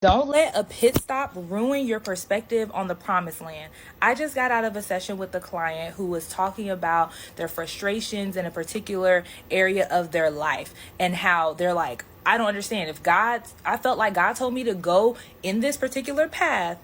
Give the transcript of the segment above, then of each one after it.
Don't let a pit stop ruin your perspective on the promised land. I just got out of a session with a client who was talking about their frustrations in a particular area of their life and how they're like, I don't understand. I felt like God told me to go in this particular path.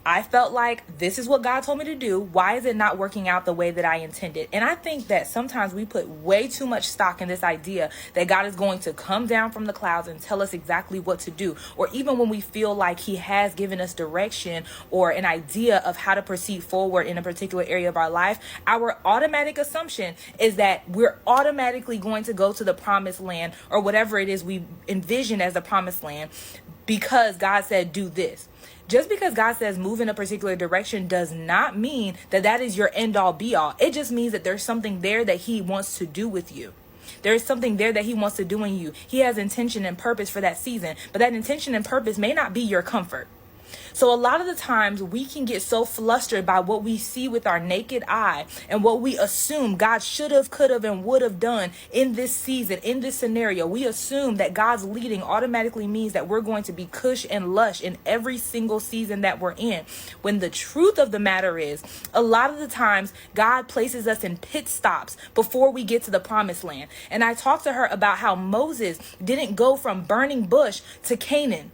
I felt like this is what God told me to do. Why is it not working out the way that I intended? And I think that sometimes we put way too much stock in this idea that God is going to come down from the clouds and tell us exactly what to do. Or even when we feel like he has given us direction or an idea of how to proceed forward in a particular area of our life, our automatic assumption is that we're automatically going to go to the promised land or whatever it is we envision as the promised land because God said, do this. Just because God says move in a particular direction does not mean that that is your end all be all. It just means that there's something there that he wants to do with you. There's something there that he wants to do in you. He has intention and purpose for that season, but that intention and purpose may not be your comfort. So a lot of the times we can get so flustered by what we see with our naked eye and what we assume God should have, could have, and would have done in this season, in this scenario. We assume that God's leading automatically means that we're going to be cush and lush in every single season that we're in. When the truth of the matter is, a lot of the times God places us in pit stops before we get to the promised land. And I talked to her about how Moses didn't go from burning bush to Canaan.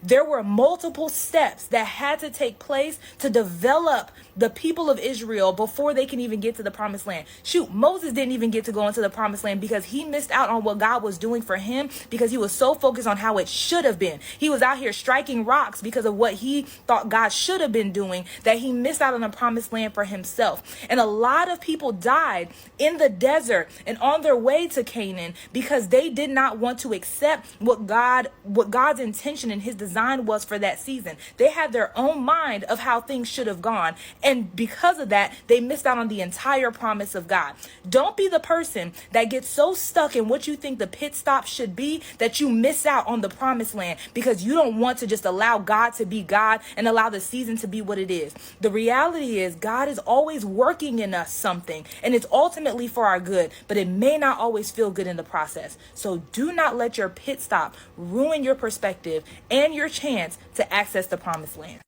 There were multiple steps that had to take place to develop the people of Israel before they can even get to the promised land. Shoot, Moses didn't even get to go into the promised land because he missed out on what God was doing for him because he was so focused on how it should have been. He was out here striking rocks because of what he thought God should have been doing that he missed out on the promised land for himself. And a lot of people died in the desert and on their way to Canaan because they did not want to accept what God's intention and his design was for that season. They had their own mind of how things should have gone. And because of that, they missed out on the entire promise of God. Don't be the person that gets so stuck in what you think the pit stop should be that you miss out on the promised land because you don't want to just allow God to be God and allow the season to be what it is. The reality is God is always working in us something, and it's ultimately for our good, but it may not always feel good in the process. So do not let your pit stop ruin your perspective and your chance to access the promised land.